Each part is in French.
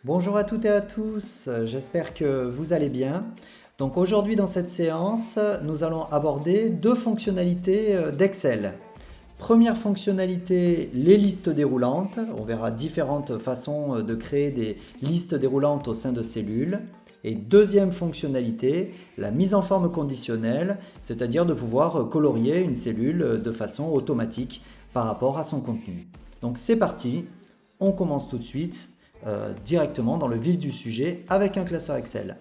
Bonjour à toutes et à tous, j'espère que vous allez bien. Donc aujourd'hui dans cette séance, nous allons aborder deux fonctionnalités d'Excel. Première fonctionnalité, les listes déroulantes. On verra différentes façons de créer des listes déroulantes au sein de cellules. Et deuxième fonctionnalité, la mise en forme conditionnelle, c'est-à-dire de pouvoir colorier une cellule de façon automatique par rapport à son contenu. Donc c'est parti, on commence tout de suite directement dans le vif du sujet avec un classeur Excel.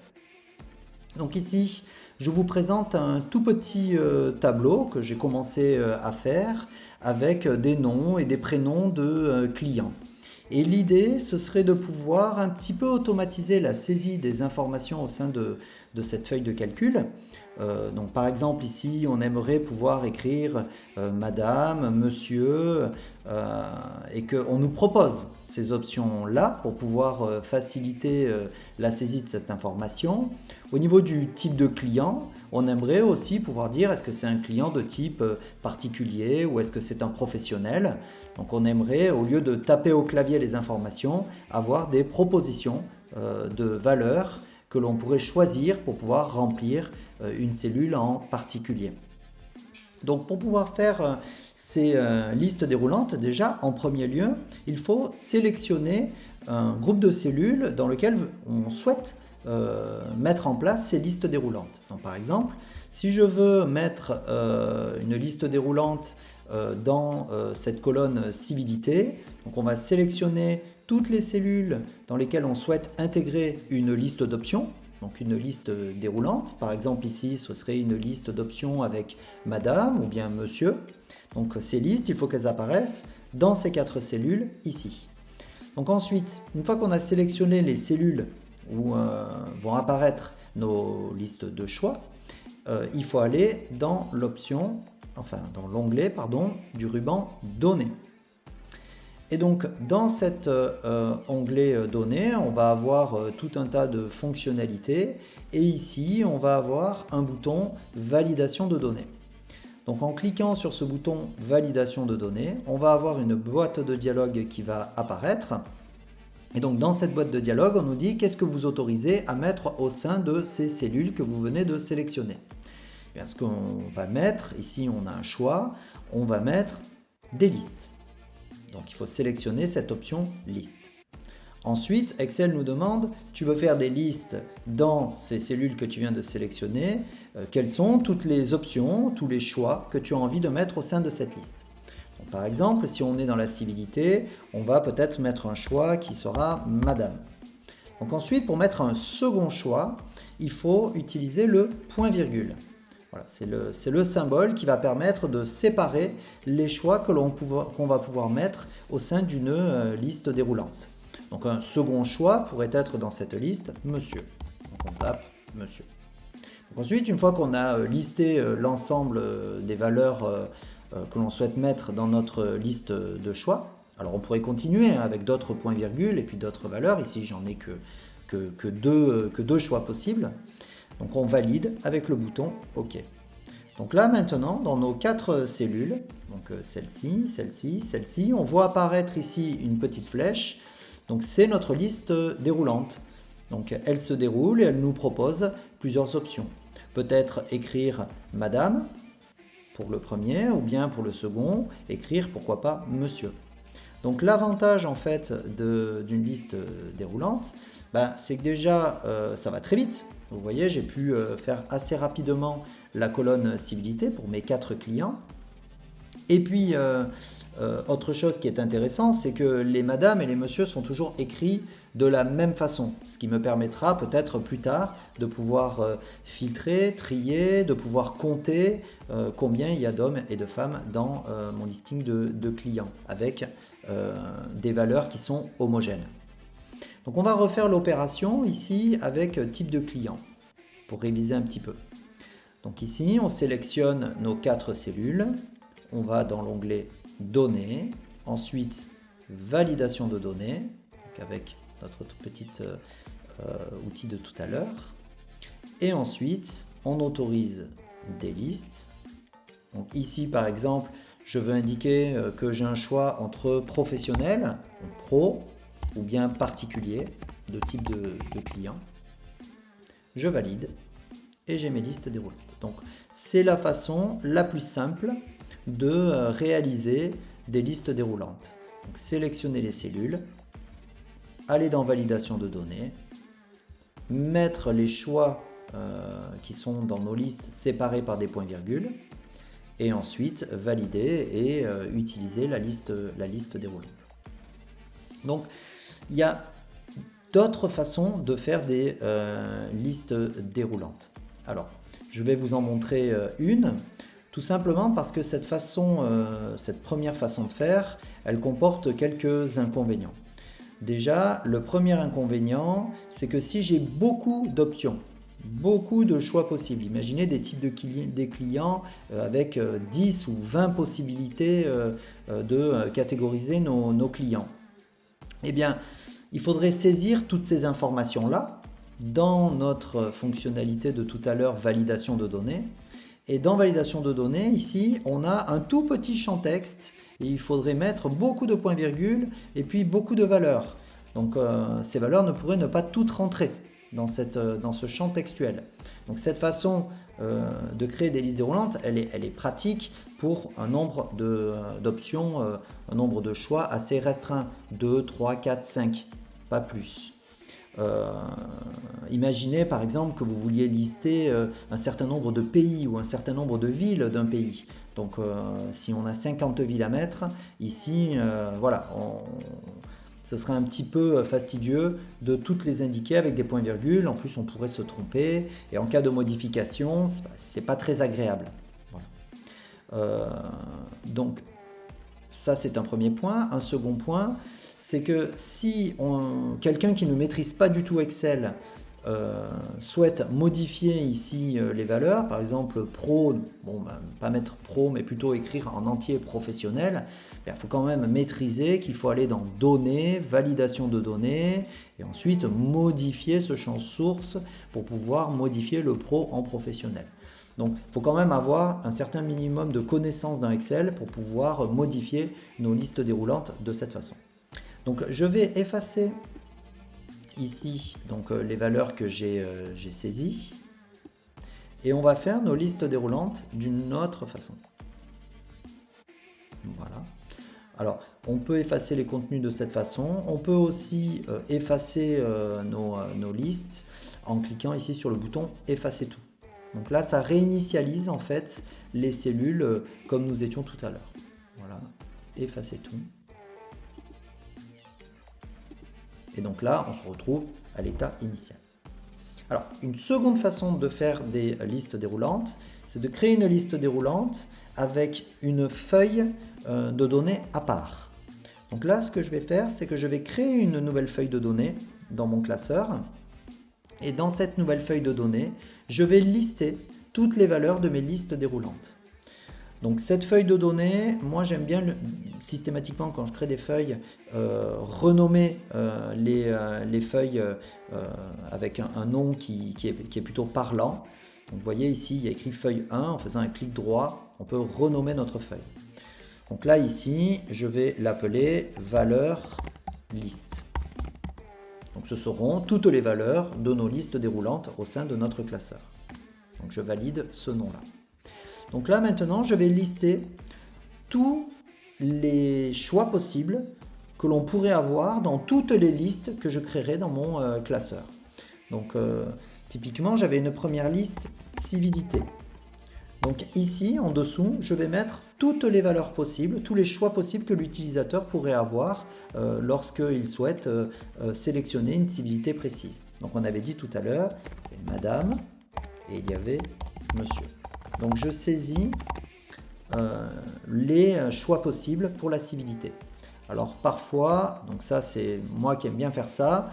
Donc ici, je vous présente un tout petit tableau que j'ai commencé à faire avec des noms et des prénoms de clients. Et l'idée, ce serait de pouvoir un petit peu automatiser la saisie des informations au sein de cette feuille de calcul. Donc par exemple ici, on aimerait pouvoir écrire Madame, Monsieur, et qu'on nous propose ces options-là pour pouvoir faciliter la saisie de cette information. Au niveau du type de client, on aimerait aussi pouvoir dire est-ce que c'est un client de type particulier ou est-ce que c'est un professionnel. Donc on aimerait, au lieu de taper au clavier les informations, avoir des propositions de valeurs que l'on pourrait choisir pour pouvoir remplir une cellule en particulier. Donc pour pouvoir faire ces listes déroulantes, déjà en premier lieu, il faut sélectionner un groupe de cellules dans lequel on souhaite mettre en place ces listes déroulantes. Donc, par exemple, si je veux mettre une liste déroulante dans cette colonne civilité, donc on va sélectionner toutes les cellules dans lesquelles on souhaite intégrer une liste d'options, donc une liste déroulante. Par exemple ici, ce serait une liste d'options avec Madame ou bien Monsieur. Donc ces listes, il faut qu'elles apparaissent dans ces 4 cellules ici. Donc ensuite, une fois qu'on a sélectionné les cellules où vont apparaître nos listes de choix, il faut aller dans l'option, enfin dans l'onglet du ruban Données. Et donc dans cet onglet Données, on va avoir tout un tas de fonctionnalités et ici on va avoir un bouton Validation de données. Donc en cliquant sur ce bouton Validation de données, on va avoir une boîte de dialogue qui va apparaître. Et donc dans cette boîte de dialogue, on nous dit qu'est-ce que vous autorisez à mettre au sein de ces cellules que vous venez de sélectionner. Et bien, ce qu'on va mettre, ici on a un choix, on va mettre des listes. Donc il faut sélectionner cette option liste. Ensuite, Excel nous demande, tu veux faire des listes dans ces cellules que tu viens de sélectionner, quelles sont toutes les options, tous les choix que tu as envie de mettre au sein de cette liste. Donc, par exemple, si on est dans la civilité, on va peut-être mettre un choix qui sera Madame. Donc ensuite, pour mettre un second choix, il faut utiliser le point-virgule. Voilà, c'est le symbole qui va permettre de séparer les choix qu'on va pouvoir mettre au sein d'une liste déroulante. Donc un second choix pourrait être dans cette liste Monsieur. Donc on tape Monsieur. Donc ensuite, une fois qu'on a listé l'ensemble des valeurs que l'on souhaite mettre dans notre liste de choix, alors on pourrait continuer avec d'autres points-virgules et puis d'autres valeurs. Ici, j'en ai que deux choix possibles. Donc on valide avec le bouton OK. Donc là maintenant, dans nos 4 cellules, donc celle-ci, celle-ci, celle-ci, on voit apparaître ici une petite flèche. Donc c'est notre liste déroulante. Donc elle se déroule et elle nous propose plusieurs options. Peut-être écrire Madame pour le premier ou bien pour le second, écrire pourquoi pas Monsieur. Donc l'avantage en fait d'une liste déroulante, c'est que déjà ça va très vite. Vous voyez, j'ai pu faire assez rapidement la colonne civilité pour mes 4 clients. Et puis, autre chose qui est intéressant, c'est que les madames et les messieurs sont toujours écrits de la même façon, ce qui me permettra peut-être plus tard de pouvoir filtrer, trier, de pouvoir compter combien il y a d'hommes et de femmes dans mon listing de clients, avec des valeurs qui sont homogènes. Donc on va refaire l'opération ici avec type de client, pour réviser un petit peu. Donc ici, on sélectionne nos 4 cellules, on va dans l'onglet Données, ensuite Validation de données, donc avec notre petit outil de tout à l'heure, et ensuite on autorise des listes. Donc ici par exemple, je veux indiquer que j'ai un choix entre professionnel, donc pro, ou bien particulier, de type de client. Je valide et j'ai mes listes déroulantes. Donc c'est la façon la plus simple de réaliser des listes déroulantes. Donc sélectionner les cellules, aller dans validation de données, mettre les choix qui sont dans nos listes séparés par des points-virgules, et ensuite valider et utiliser la liste déroulante. Donc il y a d'autres façons de faire des listes déroulantes. Alors je vais vous en montrer une, tout simplement parce que cette première façon de faire, elle comporte quelques inconvénients. Déjà, le premier inconvénient, c'est que si j'ai beaucoup d'options, beaucoup de choix possibles, imaginez des types des clients avec 10 ou 20 possibilités de catégoriser nos clients. Eh bien, il faudrait saisir toutes ces informations-là dans notre fonctionnalité de tout à l'heure, validation de données. Et dans validation de données, ici, on a un tout petit champ texte et il faudrait mettre beaucoup de points-virgules et puis beaucoup de valeurs. Donc ces valeurs ne pourraient ne pas toutes rentrer dans ce champ textuel. Donc cette façon de créer des listes déroulantes, elle est pratique pour un nombre d'options, un nombre de choix assez restreint, 2, 3, 4, 5, pas plus. Imaginez par exemple que vous vouliez lister un certain nombre de pays ou un certain nombre de villes d'un pays. Donc si on a 50 villes à mettre, ici, voilà, ce serait un petit peu fastidieux de toutes les indiquer avec des points-virgules. En plus, on pourrait se tromper. Et en cas de modification, c'est pas très agréable. Voilà. Donc, ça, c'est un premier point. Un second point, c'est que si quelqu'un qui ne maîtrise pas du tout Excel souhaite modifier ici les valeurs, par exemple pro, pas mettre pro, mais plutôt écrire en entier professionnel, il faut quand même maîtriser qu'il faut aller dans données, validation de données, et ensuite modifier ce champ source pour pouvoir modifier le pro en professionnel. Donc il faut quand même avoir un certain minimum de connaissances dans Excel pour pouvoir modifier nos listes déroulantes de cette façon. Donc je vais effacer ici donc, les valeurs que j'ai saisies et on va faire nos listes déroulantes d'une autre façon. Voilà. Alors, on peut effacer les contenus de cette façon. On peut aussi effacer nos listes en cliquant ici sur le bouton « Effacer tout ». Donc là, ça réinitialise en fait les cellules comme nous étions tout à l'heure. Voilà, effacer tout. Et donc là, on se retrouve à l'état initial. Alors, une seconde façon de faire des listes déroulantes, c'est de créer une liste déroulante avec une feuille de données à part. Donc là, ce que je vais faire, c'est que je vais créer une nouvelle feuille de données dans mon classeur. Et dans cette nouvelle feuille de données, je vais lister toutes les valeurs de mes listes déroulantes. Donc cette feuille de données, moi j'aime bien systématiquement quand je crée des feuilles, renommer les feuilles avec un nom qui est plutôt parlant. Donc vous voyez ici, il y a écrit feuille 1, en faisant un clic droit, on peut renommer notre feuille. Donc là ici, je vais l'appeler valeur liste. Donc ce seront toutes les valeurs de nos listes déroulantes au sein de notre classeur. Donc je valide ce nom-là. Donc là maintenant, je vais lister tous les choix possibles que l'on pourrait avoir dans toutes les listes que je créerai dans mon classeur. Donc typiquement, j'avais une première liste civilité. Donc ici, en dessous, je vais mettre toutes les valeurs possibles, tous les choix possibles que l'utilisateur pourrait avoir lorsqu'il souhaite sélectionner une civilité précise. Donc on avait dit tout à l'heure, madame, et il y avait monsieur. Donc je saisis les choix possibles pour la civilité. Alors parfois, donc ça c'est moi qui aime bien faire ça,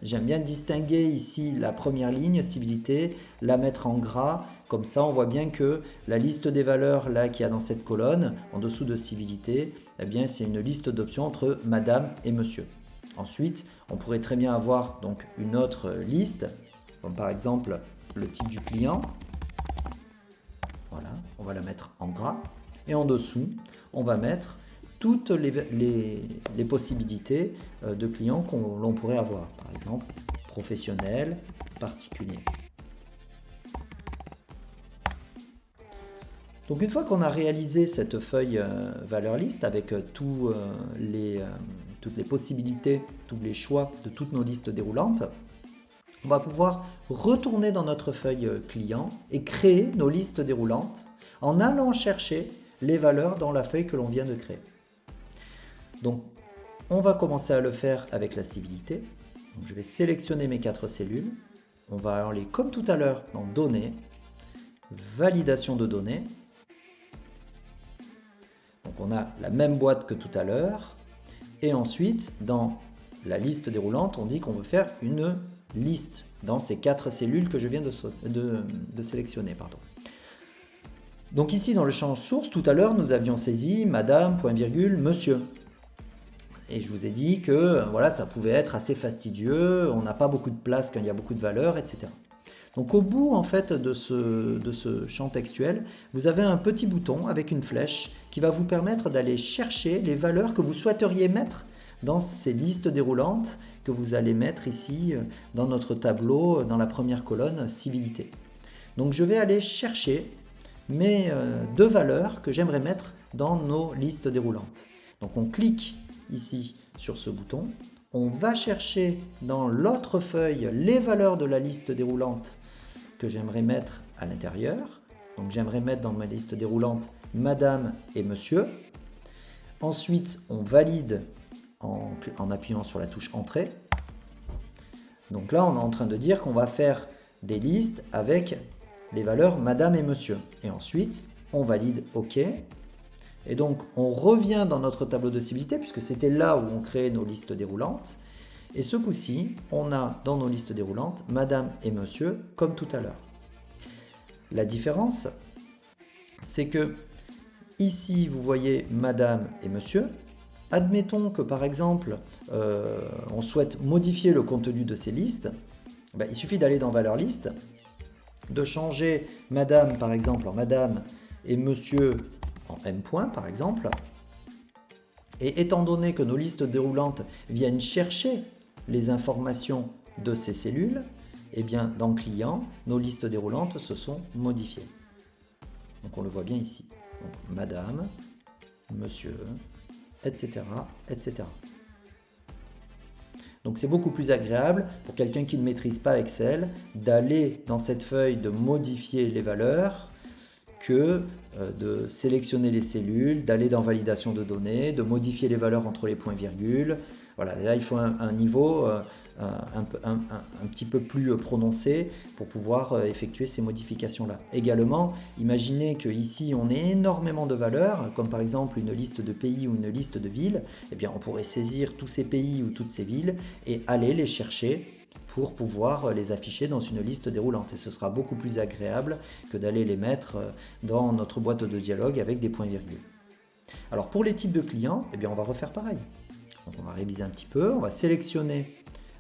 j'aime bien distinguer ici la première ligne, civilité, la mettre en gras, comme ça on voit bien que la liste des valeurs là qu'il y a dans cette colonne, en dessous de civilité, eh bien c'est une liste d'options entre madame et monsieur. Ensuite, on pourrait très bien avoir donc une autre liste, comme par exemple le type du client. Voilà, on va la mettre en gras. Et en dessous, on va mettre toutes les possibilités de clients l'on pourrait avoir. Par exemple, professionnel, particulier. Donc une fois qu'on a réalisé cette feuille valeur liste avec toutes les possibilités, tous les choix de toutes nos listes déroulantes, on va pouvoir retourner dans notre feuille client et créer nos listes déroulantes en allant chercher les valeurs dans la feuille que l'on vient de créer. Donc on va commencer à le faire avec la civilité. Donc, je vais sélectionner mes 4 cellules. On va aller comme tout à l'heure dans Données, Validation de données. Donc on a la même boîte que tout à l'heure. Et ensuite, dans la liste déroulante, on dit qu'on veut faire une liste dans ces 4 cellules que je viens de sélectionner. Donc ici, dans le champ source, tout à l'heure, nous avions saisi madame, point virgule, monsieur. Et je vous ai dit que voilà, ça pouvait être assez fastidieux, on n'a pas beaucoup de place quand il y a beaucoup de valeurs, etc. Donc au bout en fait de ce champ textuel, vous avez un petit bouton avec une flèche qui va vous permettre d'aller chercher les valeurs que vous souhaiteriez mettre dans ces listes déroulantes que vous allez mettre ici dans notre tableau, dans la première colonne, civilité. Donc je vais aller chercher mes 2 valeurs que j'aimerais mettre dans nos listes déroulantes. Donc on clique ici sur ce bouton, on va chercher dans l'autre feuille les valeurs de la liste déroulante que j'aimerais mettre à l'intérieur. Donc j'aimerais mettre dans ma liste déroulante madame et monsieur. Ensuite, on valide en appuyant sur la touche entrée. Donc là, on est en train de dire qu'on va faire des listes avec les valeurs madame et monsieur. Et ensuite, on valide OK. Et donc, on revient dans notre tableau de civilité puisque c'était là où on créait nos listes déroulantes. Et ce coup-ci, on a dans nos listes déroulantes madame et monsieur comme tout à l'heure. La différence, c'est que ici, vous voyez madame et monsieur. Admettons que par exemple, on souhaite modifier le contenu de ces listes. Il suffit d'aller dans valeur liste, de changer madame par exemple en madame et monsieur en M point par exemple. Et étant donné que nos listes déroulantes viennent chercher les informations de ces cellules, eh bien dans client, nos listes déroulantes se sont modifiées. Donc on le voit bien ici. Donc, madame, monsieur, etc., etc. Donc c'est beaucoup plus agréable pour quelqu'un qui ne maîtrise pas Excel d'aller dans cette feuille de modifier les valeurs que de sélectionner les cellules, d'aller dans validation de données, de modifier les valeurs entre les points-virgules. Voilà, là il faut un niveau un petit peu plus prononcé pour pouvoir effectuer ces modifications-là. Également, imaginez qu'ici on ait énormément de valeurs, comme par exemple une liste de pays ou une liste de villes, eh bien on pourrait saisir tous ces pays ou toutes ces villes et aller les chercher pour pouvoir les afficher dans une liste déroulante. Et ce sera beaucoup plus agréable que d'aller les mettre dans notre boîte de dialogue avec des points-virgules. Alors pour les types de clients, eh bien on va refaire pareil. Donc on va réviser un petit peu, on va sélectionner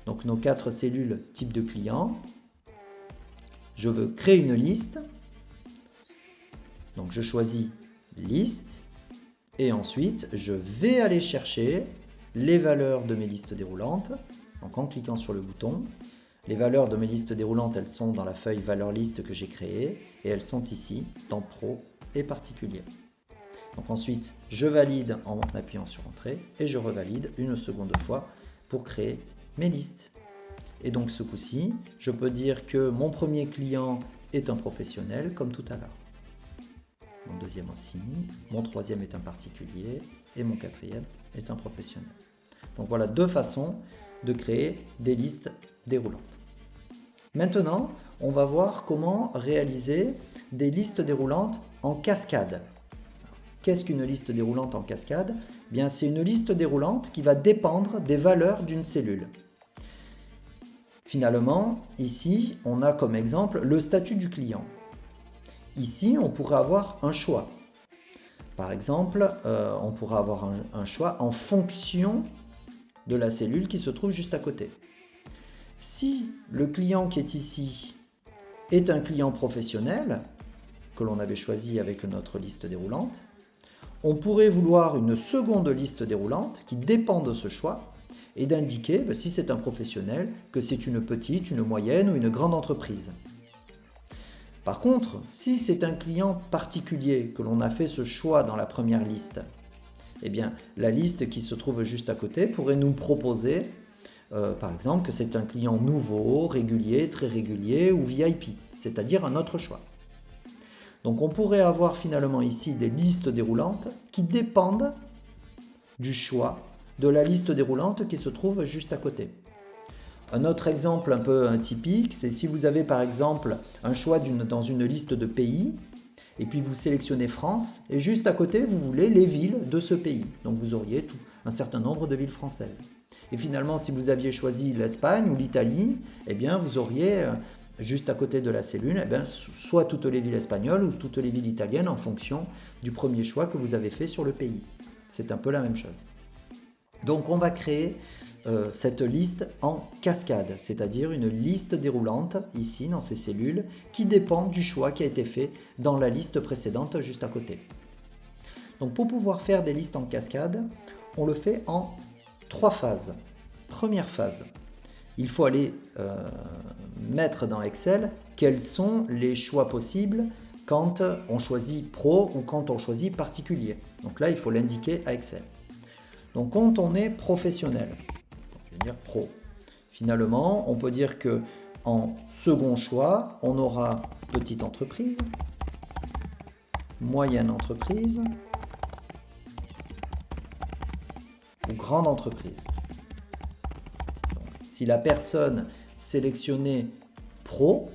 donc nos 4 cellules type de client. Je veux créer une liste. Donc je choisis liste et ensuite je vais aller chercher les valeurs de mes listes déroulantes. Donc en cliquant sur le bouton, les valeurs de mes listes déroulantes, elles sont dans la feuille valeur liste que j'ai créée et elles sont ici dans Pro et Particulier. Donc ensuite, je valide en appuyant sur Entrée et je revalide une seconde fois pour créer mes listes. Et donc ce coup-ci, je peux dire que mon premier client est un professionnel comme tout à l'heure. Mon deuxième aussi, mon troisième est un particulier et mon quatrième est un professionnel. Donc voilà 2 façons de créer des listes déroulantes. Maintenant, on va voir comment réaliser des listes déroulantes en cascade. Qu'est-ce qu'une liste déroulante en cascade ? Bien, c'est une liste déroulante qui va dépendre des valeurs d'une cellule. Finalement, ici, on a comme exemple le statut du client. Ici, on pourrait avoir un choix. Par exemple, on pourrait avoir un choix en fonction de la cellule qui se trouve juste à côté. Si le client qui est ici est un client professionnel, que l'on avait choisi avec notre liste déroulante, On pourrait vouloir une seconde liste déroulante qui dépend de ce choix et d'indiquer, si c'est un professionnel, que c'est une petite, une moyenne ou une grande entreprise. Par contre, si c'est un client particulier que l'on a fait ce choix dans la première liste, eh bien, la liste qui se trouve juste à côté pourrait nous proposer, par exemple, que c'est un client nouveau, régulier, très régulier ou VIP, c'est-à-dire un autre choix. Donc on pourrait avoir finalement ici des listes déroulantes qui dépendent du choix de la liste déroulante qui se trouve juste à côté. Un autre exemple un peu typique, c'est si vous avez par exemple un choix dans une liste de pays, et puis vous sélectionnez France, et juste à côté vous voulez les villes de ce pays. Donc vous auriez un certain nombre de villes françaises. Et finalement, si vous aviez choisi l'Espagne ou l'Italie, eh bien vous auriez juste à côté de la cellule, soit toutes les villes espagnoles ou toutes les villes italiennes en fonction du premier choix que vous avez fait sur le pays. C'est un peu la même chose. Donc on va créer cette liste en cascade, c'est-à-dire une liste déroulante ici dans ces cellules qui dépend du choix qui a été fait dans la liste précédente juste à côté. Donc pour pouvoir faire des listes en cascade, on le fait en 3 phases. Première phase, il faut aller mettre dans Excel quels sont les choix possibles quand on choisit pro ou quand on choisit particulier. Donc là, il faut l'indiquer à Excel. Donc quand on est professionnel, je vais dire pro, finalement, on peut dire que en second choix, on aura petite entreprise, moyenne entreprise ou grande entreprise. Donc, si la personne sélectionnait pro,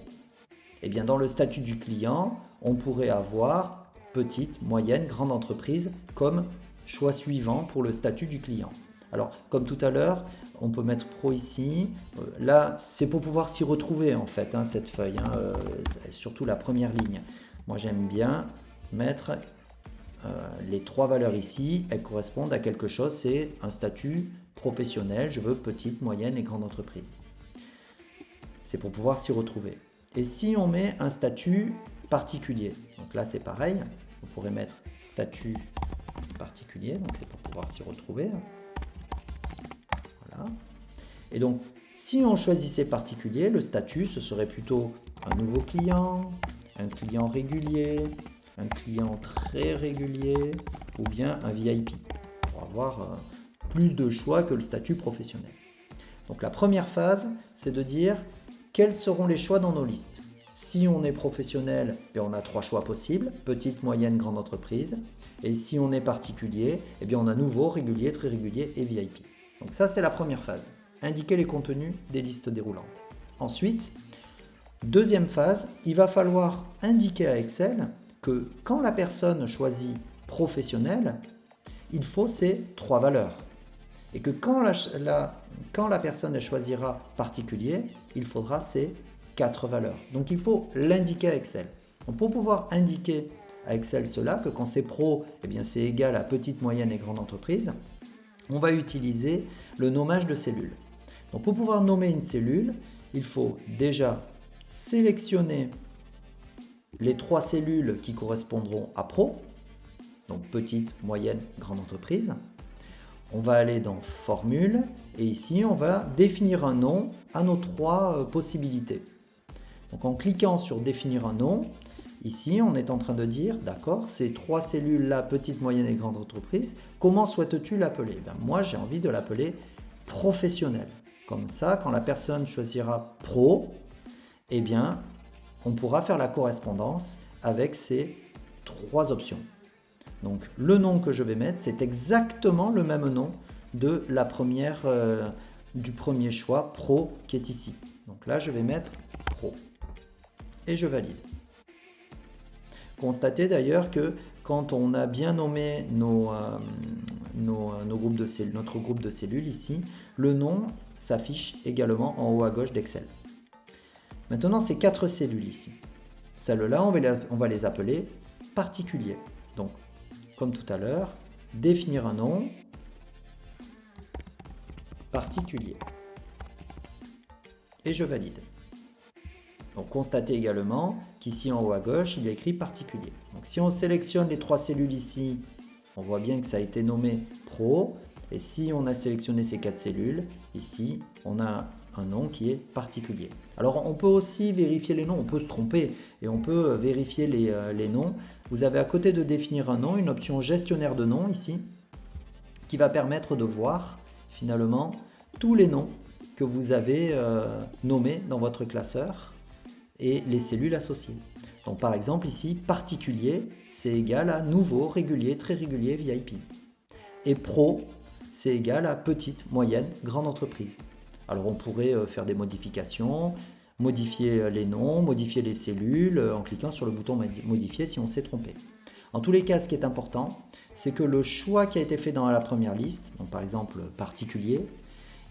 eh bien dans le statut du client, on pourrait avoir petite, moyenne, grande entreprise comme choix suivant pour le statut du client. Alors, comme tout à l'heure, on peut mettre pro ici. Là, c'est pour pouvoir s'y retrouver en fait, cette feuille, surtout la première ligne. Moi, j'aime bien mettre les 3 valeurs ici. Elles correspondent à quelque chose, c'est un statut professionnel. Je veux petite, moyenne et grande entreprise. C'est pour pouvoir s'y retrouver. Et si on met un statut particulier, donc là c'est pareil, on pourrait mettre statut particulier, donc c'est pour pouvoir s'y retrouver. Voilà. Et donc, si on choisissait particulier, le statut, ce serait plutôt un nouveau client, un client régulier, un client très régulier, ou bien un VIP, pour avoir plus de choix que le statut professionnel. Donc la première phase, c'est de dire quels seront les choix dans nos listes. Si on est professionnel, on a 3 choix possibles, petite, moyenne, grande entreprise. Et si on est particulier, on a nouveau, régulier, très régulier et VIP. Donc ça, c'est la première phase. Indiquer les contenus des listes déroulantes. Ensuite, deuxième phase, il va falloir indiquer à Excel que quand la personne choisit professionnel, il faut ces 3 valeurs. Et que quand la personne choisira particulier, il faudra ces 4 valeurs. Donc il faut l'indiquer à Excel. Donc, pour pouvoir indiquer à Excel cela, que quand c'est pro, c'est égal à petite, moyenne et grande entreprise, on va utiliser le nommage de cellules. Donc pour pouvoir nommer une cellule, il faut déjà sélectionner les 3 cellules qui correspondront à pro, donc petite, moyenne, grande entreprise. On va aller dans formule et ici on va définir un nom à nos 3 possibilités. Donc en cliquant sur définir un nom, ici on est en train de dire d'accord, ces 3 cellules là, petite, moyenne et grande entreprise, comment souhaites-tu l'appeler? Moi j'ai envie de l'appeler professionnel. Comme ça, quand la personne choisira pro, on pourra faire la correspondance avec ces 3 options. Donc le nom que je vais mettre, c'est exactement le même nom de la première, du premier choix pro qui est ici. Donc là, je vais mettre pro et je valide. Constatez d'ailleurs que quand on a bien nommé notre groupe de cellules ici, le nom s'affiche également en haut à gauche d'Excel. Maintenant, ces 4 cellules ici. Celles-là, on va les appeler particuliers. Donc, comme tout à l'heure, définir un nom particulier. Et je valide. Donc constatez également qu'ici en haut à gauche, il y a écrit particulier. Donc si on sélectionne les 3 cellules ici On voit bien que ça a été nommé Pro. Et si on a sélectionné ces 4 cellules, ici, on a un nom qui est particulier. Alors, on peut aussi vérifier les noms. On peut se tromper et on peut vérifier les noms. Vous avez à côté de définir un nom, une option gestionnaire de noms ici, qui va permettre de voir finalement tous les noms que vous avez nommés dans votre classeur et les cellules associées. Donc par exemple ici, particulier, c'est égal à nouveau, régulier, très régulier, VIP. Et pro, c'est égal à petite, moyenne, grande entreprise. Alors on pourrait faire des modifications, modifier les noms, modifier les cellules en cliquant sur le bouton modifier si on s'est trompé. En tous les cas, ce qui est important, c'est que le choix qui a été fait dans la première liste, donc par exemple particulier,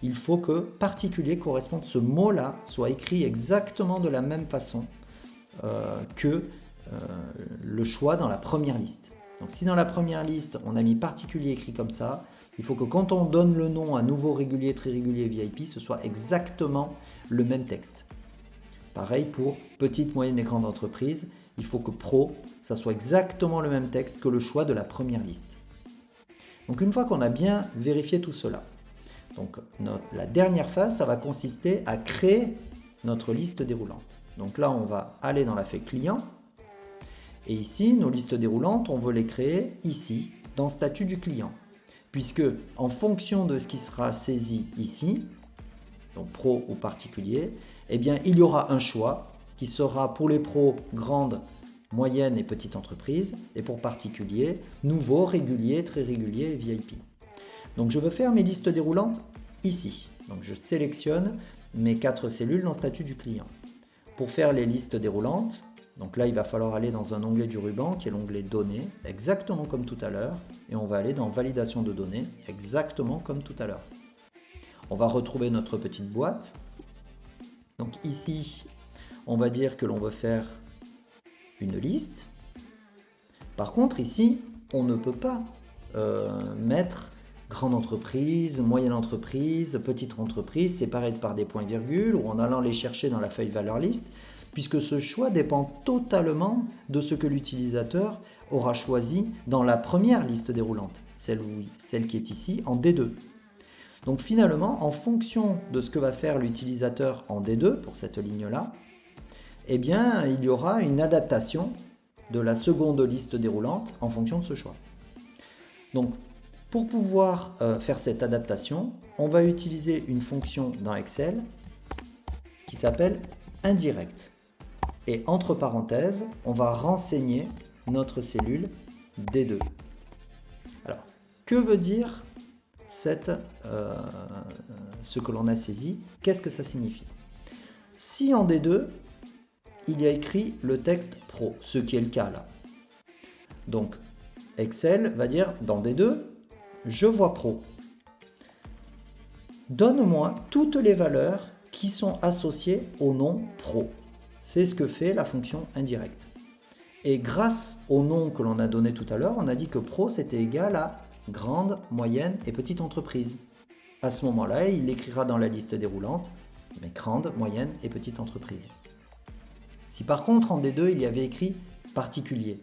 il faut que particulier corresponde, ce mot-là soit écrit exactement de la même façon que le choix dans la première liste. Donc si dans la première liste, on a mis particulier écrit comme ça, il faut que quand on donne le nom à nouveau, régulier, très régulier, VIP, ce soit exactement le même texte. Pareil pour petite, moyenne et grande entreprise, il faut que pro, ça soit exactement le même texte que le choix de la première liste. Donc une fois qu'on a bien vérifié tout cela, donc la dernière phase, ça va consister à créer notre liste déroulante. Donc là, on va aller dans la feuille client. Et ici, nos listes déroulantes, on veut les créer ici, dans statut du client. Puisque en fonction de ce qui sera saisi ici, donc pro ou particulier, eh bien, il y aura un choix qui sera pour les pros grande, moyenne et petite entreprise, et pour particulier, nouveau, régulier, très régulier et VIP. Donc je veux faire mes listes déroulantes ici. Donc je sélectionne mes 4 cellules dans statut du client. Pour faire les listes déroulantes, donc là il va falloir aller dans un onglet du ruban qui est l'onglet données, exactement comme tout à l'heure, et on va aller dans validation de données, exactement comme tout à l'heure. On va retrouver notre petite boîte. Donc ici, on va dire que l'on veut faire une liste. Par contre ici, on ne peut pas mettre grande entreprise, moyenne entreprise, petite entreprise, séparées par des points-virgules ou en allant les chercher dans la feuille valeur liste, puisque ce choix dépend totalement de ce que l'utilisateur aura choisi dans la première liste déroulante, celle qui est ici en D2. Donc finalement, en fonction de ce que va faire l'utilisateur en D2 pour cette ligne-là, eh bien, il y aura une adaptation de la seconde liste déroulante en fonction de ce choix. Donc, pour pouvoir faire cette adaptation, on va utiliser une fonction dans Excel qui s'appelle indirect. Et entre parenthèses, on va renseigner notre cellule D2. Alors, que veut dire ce que l'on a saisi? Qu'est-ce que ça signifie? Si en D2, il y a écrit le texte pro, ce qui est le cas là. Donc, Excel va dire dans D2, je vois pro. Donne-moi toutes les valeurs qui sont associées au nom pro. C'est ce que fait la fonction indirecte. Et grâce au nom que l'on a donné tout à l'heure, on a dit que pro c'était égal à grande, moyenne et petite entreprise. À ce moment-là, il écrira dans la liste déroulante mais grande, moyenne et petite entreprise. Si par contre en D2 il y avait écrit particulier,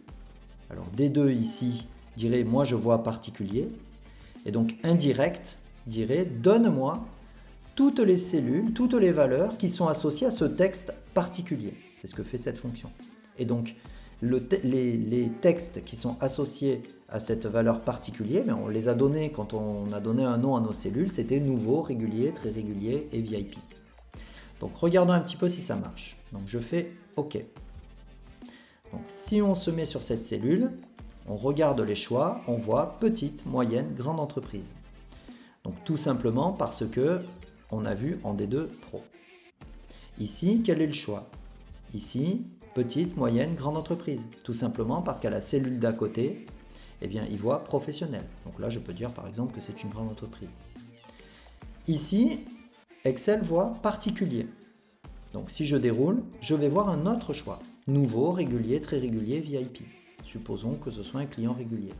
alors D2 ici dirait moi je vois particulier, et donc indirect dirait donne-moi toutes les cellules, toutes les valeurs qui sont associées à ce texte particulier. C'est ce que fait cette fonction. Et donc les textes qui sont associés à cette valeur particulière, on les a donnés quand on a donné un nom à nos cellules, c'était nouveau, régulier, très régulier et VIP. Donc regardons un petit peu si ça marche. Donc je fais OK. Donc si on se met sur cette cellule, on regarde les choix, on voit petite, moyenne, grande entreprise. Donc tout simplement parce que on a vu en D2 Pro. Ici, quel est le choix? Ici, petite, moyenne, grande entreprise. Tout simplement parce qu'à la cellule d'à côté, eh bien, il voit professionnel. Donc là, je peux dire par exemple que c'est une grande entreprise. Ici, Excel voit particulier. Donc si je déroule, je vais voir un autre choix. Nouveau, régulier, très régulier, VIP. Supposons que ce soit un client régulier.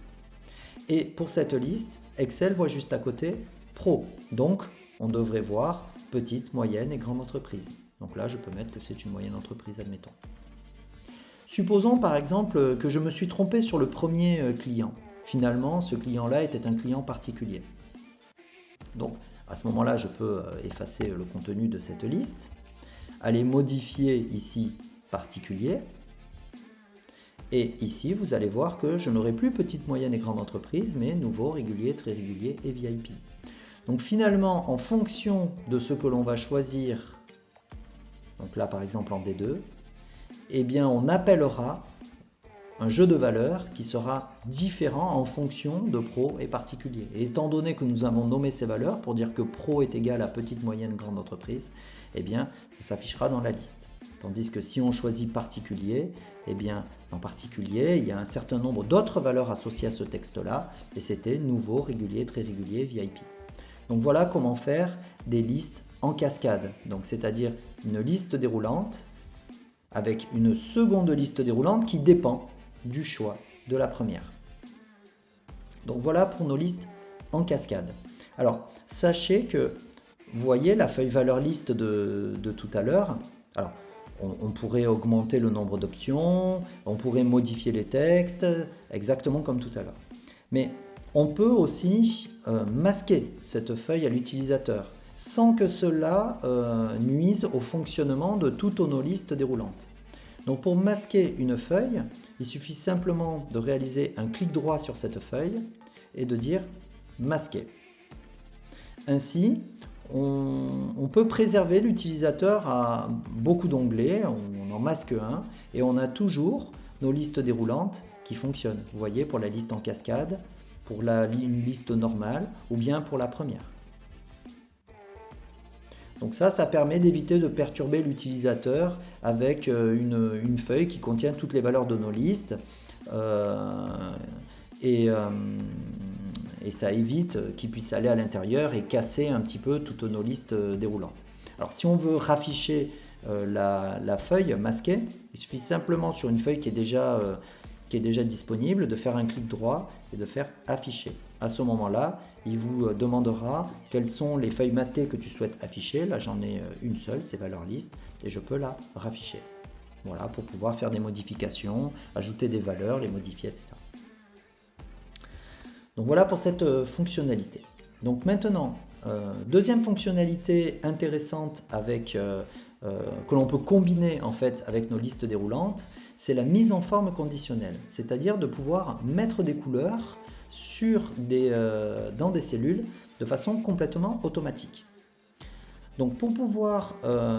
Et pour cette liste, Excel voit juste à côté Pro. Donc, on devrait voir petite, moyenne et grande entreprise. Donc là, je peux mettre que c'est une moyenne entreprise, admettons. Supposons par exemple que je me suis trompé sur le premier client. finalement ce client-là était un client particulier. Donc à ce moment-là, je peux effacer le contenu de cette liste, aller modifier ici particulier, et ici vous allez voir que je n'aurai plus petite, moyenne et grande entreprise, mais nouveau, régulier, très régulier et VIP. Donc finalement, en fonction de ce que l'on va choisir, donc là par exemple en D2, eh bien on appellera un jeu de valeurs qui sera différent en fonction de pro et particulier. Et étant donné que nous avons nommé ces valeurs pour dire que pro est égal à petite, moyenne, grande entreprise, eh bien ça s'affichera dans la liste. Tandis que si on choisit particulier, eh bien en particulier, il y a un certain nombre d'autres valeurs associées à ce texte-là, et c'était nouveau, régulier, très régulier, VIP. Donc voilà comment faire des listes en cascade, donc c'est-à-dire une liste déroulante avec une seconde liste déroulante qui dépend du choix de la première. Donc voilà pour nos listes en cascade. Alors sachez que, vous voyez la feuille valeur liste de tout à l'heure. Alors on pourrait augmenter le nombre d'options, on pourrait modifier les textes, exactement comme tout à l'heure. Mais on peut aussi masquer cette feuille à l'utilisateur sans que cela nuise au fonctionnement de toutes nos listes déroulantes. Donc pour masquer une feuille, il suffit simplement de réaliser un clic droit sur cette feuille et de dire masquer. Ainsi, on peut préserver l'utilisateur à beaucoup d'onglets, on en masque un et on a toujours nos listes déroulantes qui fonctionnent. Vous voyez, pour la liste en cascade, pour une liste normale ou bien pour la première. Donc ça permet d'éviter de perturber l'utilisateur avec une feuille qui contient toutes les valeurs de nos listes et ça évite qu'il puisse aller à l'intérieur et casser un petit peu toutes nos listes déroulantes. Alors si on veut rafficher la feuille masquée, il suffit simplement sur une feuille qui est déjà disponible de faire un clic droit et de faire afficher. À ce moment-là, il vous demandera quelles sont les feuilles masquées que tu souhaites afficher. Là, j'en ai une seule, c'est valeur liste, et je peux la rafficher. Voilà, pour pouvoir faire des modifications, ajouter des valeurs, les modifier, etc. Donc voilà pour cette fonctionnalité. Donc maintenant, deuxième fonctionnalité intéressante que l'on peut combiner en fait avec nos listes déroulantes, c'est la mise en forme conditionnelle, c'est-à-dire de pouvoir mettre des couleurs dans des cellules de façon complètement automatique. Donc pour pouvoir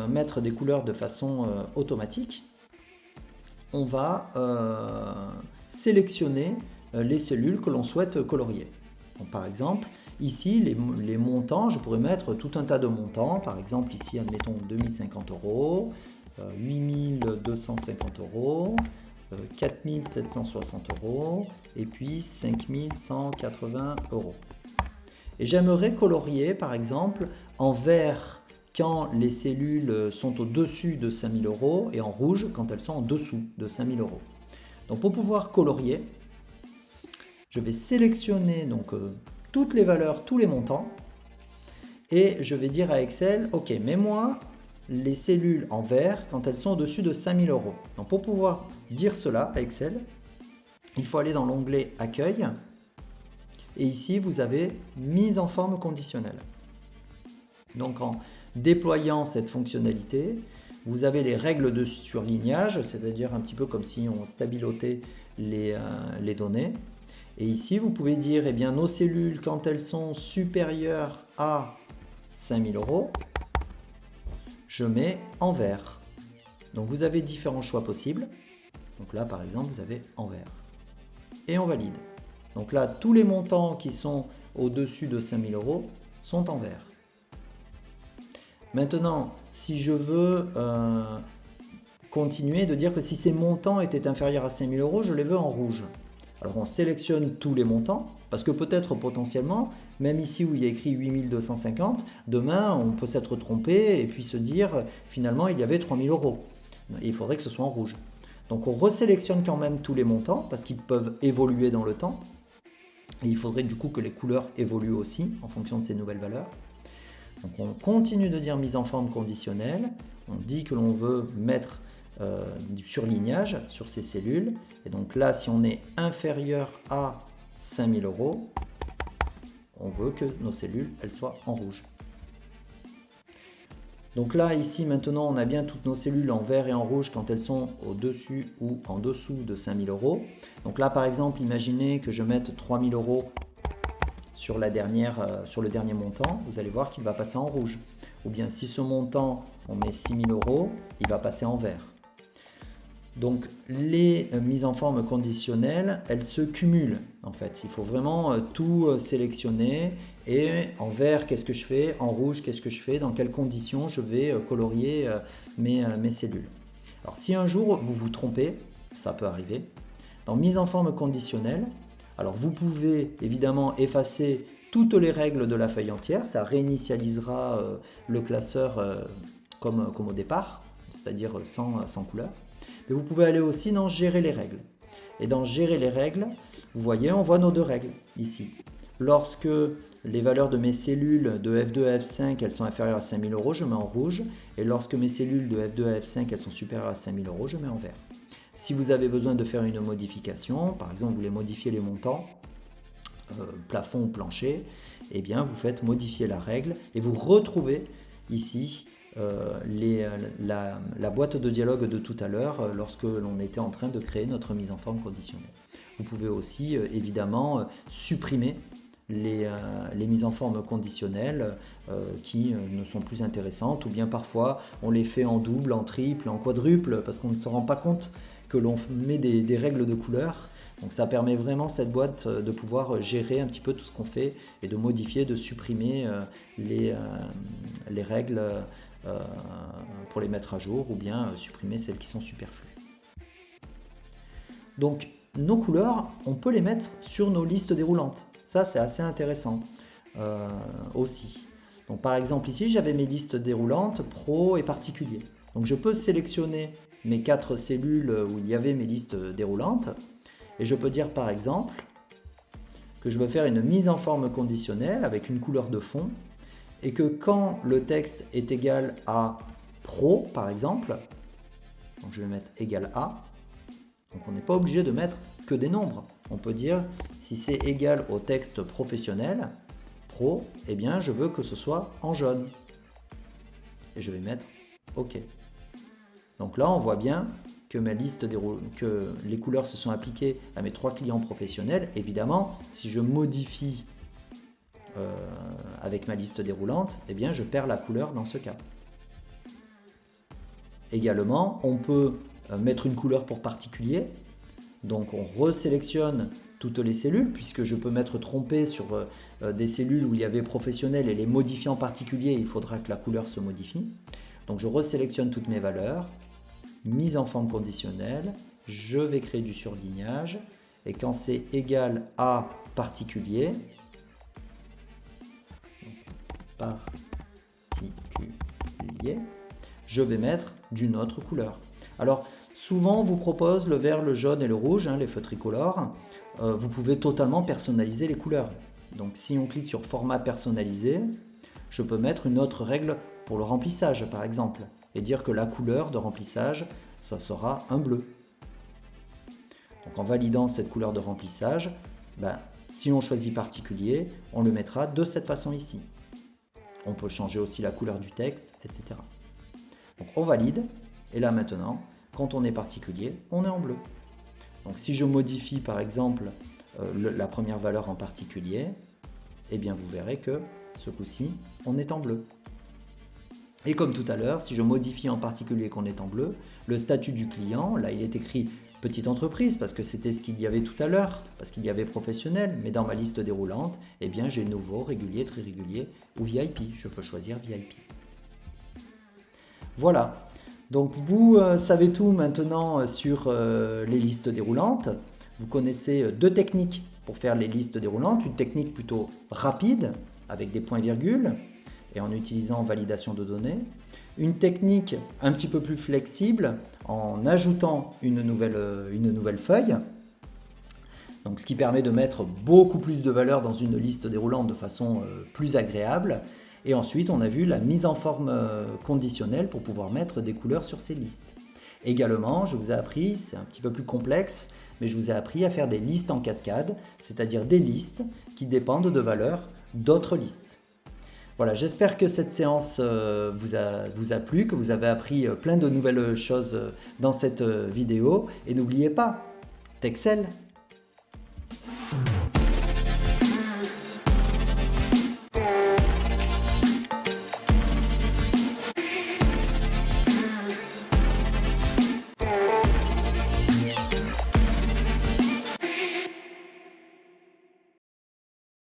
mettre des couleurs de façon automatique, on va sélectionner les cellules que l'on souhaite colorier. Donc, par exemple, ici, les montants, je pourrais mettre tout un tas de montants. Par exemple, ici, admettons 2050 €, 8250 €, 4760 € et puis 5180 €. Et j'aimerais colorier, par exemple, en vert quand les cellules sont au-dessus de 5000 € et en rouge quand elles sont en dessous de 5000 €. Donc pour pouvoir colorier, je vais sélectionner toutes les valeurs, tous les montants, et je vais dire à Excel, ok, mets-moi les cellules en vert quand elles sont au-dessus de 5000 €. Donc pour pouvoir dire cela à Excel, il faut aller dans l'onglet Accueil, et ici vous avez Mise en forme conditionnelle. Donc en déployant cette fonctionnalité, vous avez les règles de surlignage, c'est-à-dire un petit peu comme si on stabilotait les données. Et ici, vous pouvez dire, eh bien, nos cellules, quand elles sont supérieures à 5000 €, je mets en vert. Donc, vous avez différents choix possibles. Donc là, par exemple, vous avez en vert. Et on valide. Donc là, tous les montants qui sont au-dessus de 5000 € sont en vert. Maintenant, si je veux continuer de dire que si ces montants étaient inférieurs à 5000 €, je les veux en rouge. Alors on sélectionne tous les montants, parce que peut-être potentiellement, même ici où il y a écrit 8250, demain on peut s'être trompé et puis se dire finalement il y avait 3000 €. Il faudrait que ce soit en rouge. Donc on resélectionne quand même tous les montants, parce qu'ils peuvent évoluer dans le temps. Et il faudrait du coup que les couleurs évoluent aussi en fonction de ces nouvelles valeurs. Donc on continue de dire mise en forme conditionnelle, on dit que l'on veut mettre du surlignage sur ces cellules, et donc là si on est inférieur à 5 000 €, on veut que nos cellules elles soient en rouge. Donc là, ici, maintenant, on a bien toutes nos cellules en vert et en rouge quand elles sont au-dessus ou en dessous de 5 000 €. Donc là, par exemple, imaginez que je mette 3 000 € sur le dernier montant. Vous allez voir qu'il va passer en rouge. Ou bien si ce montant, on met 6 000 €, il va passer en vert. Donc les mises en forme conditionnelles, elles se cumulent en fait. Il faut vraiment tout sélectionner. Et en vert, qu'est-ce que je fais? En rouge, qu'est-ce que je fais? Dans quelles conditions je vais colorier mes cellules? Alors si un jour vous vous trompez, ça peut arriver, dans mise en forme conditionnelle, alors vous pouvez évidemment effacer toutes les règles de la feuille entière, ça réinitialisera le classeur comme au départ, c'est-à-dire sans couleur. Mais vous pouvez aller aussi dans gérer les règles. Et dans gérer les règles, vous voyez, on voit nos deux règles ici. Lorsque les valeurs de mes cellules de F2 à F5 elles sont inférieures à 5 000 €, je mets en rouge. Et lorsque mes cellules de F2 à F5 elles sont supérieures à 5 000 €, je mets en vert. Si vous avez besoin de faire une modification, par exemple vous voulez modifier les montants, plafond ou plancher, eh bien vous faites modifier la règle et vous retrouvez ici la boîte de dialogue de tout à l'heure lorsque l'on était en train de créer notre mise en forme conditionnelle. Vous pouvez aussi évidemment supprimer les mises en forme conditionnelles qui ne sont plus intéressantes, ou bien parfois on les fait en double, en triple, en quadruple parce qu'on ne se rend pas compte que l'on met des règles de couleur. Donc ça permet vraiment cette boîte de pouvoir gérer un petit peu tout ce qu'on fait et de modifier, de supprimer les règles pour les mettre à jour, ou bien supprimer celles qui sont superflues. Donc nos couleurs, on peut les mettre sur nos listes déroulantes. Ça c'est assez intéressant aussi. Donc par exemple ici j'avais mes listes déroulantes pro et particulier. Donc je peux sélectionner mes 4 cellules où il y avait mes listes déroulantes. Et je peux dire par exemple que je veux faire une mise en forme conditionnelle avec une couleur de fond et que quand le texte est égal à pro par exemple, donc je vais mettre égal à, donc on n'est pas obligé de mettre que des nombres. On peut dire si c'est égal au texte professionnel, pro, eh bien je veux que ce soit en jaune. Et je vais mettre OK. Donc là on voit bien que les couleurs se sont appliquées à mes 3 clients professionnels. Évidemment, si je modifie avec ma liste déroulante, eh bien je perds la couleur dans ce cas. Également, on peut mettre une couleur pour particulier. Donc on resélectionne toutes les cellules, puisque je peux m'être trompé sur des cellules où il y avait professionnel et les modifier en particulier, il faudra que la couleur se modifie. Donc je resélectionne toutes mes valeurs. Mise en forme conditionnelle, je vais créer du surlignage et quand c'est égal à particulier, je vais mettre d'une autre couleur. Alors souvent on vous propose le vert, le jaune et le rouge, les feux tricolores. Vous pouvez totalement personnaliser les couleurs. Donc si on clique sur format personnalisé, je peux mettre une autre règle pour le remplissage par exemple. Et dire que la couleur de remplissage, ça sera un bleu. Donc en validant cette couleur de remplissage, si on choisit particulier, on le mettra de cette façon ici. On peut changer aussi la couleur du texte, etc. Donc on valide, et là maintenant, quand on est particulier, on est en bleu. Donc si je modifie par exemple la première valeur en particulier, eh bien vous verrez que ce coup-ci, on est en bleu. Et comme tout à l'heure, si je modifie en particulier qu'on est en bleu, le statut du client, là il est écrit petite entreprise parce que c'était ce qu'il y avait tout à l'heure, parce qu'il y avait professionnel, mais dans ma liste déroulante, eh bien j'ai nouveau, régulier, très régulier ou VIP. Je peux choisir VIP. Voilà, donc vous savez tout maintenant sur les listes déroulantes. Vous connaissez 2 techniques pour faire les listes déroulantes. Une technique plutôt rapide avec des points-virgules et en utilisant validation de données. Une technique un petit peu plus flexible en ajoutant une nouvelle feuille. Donc, ce qui permet de mettre beaucoup plus de valeurs dans une liste déroulante de façon plus agréable. Et ensuite, on a vu la mise en forme conditionnelle pour pouvoir mettre des couleurs sur ces listes. Également, je vous ai appris, c'est un petit peu plus complexe, mais je vous ai appris à faire des listes en cascade, c'est-à-dire des listes qui dépendent de valeurs d'autres listes. Voilà, j'espère que cette séance vous a plu, que vous avez appris plein de nouvelles choses dans cette vidéo. Et n'oubliez pas, t'excelles!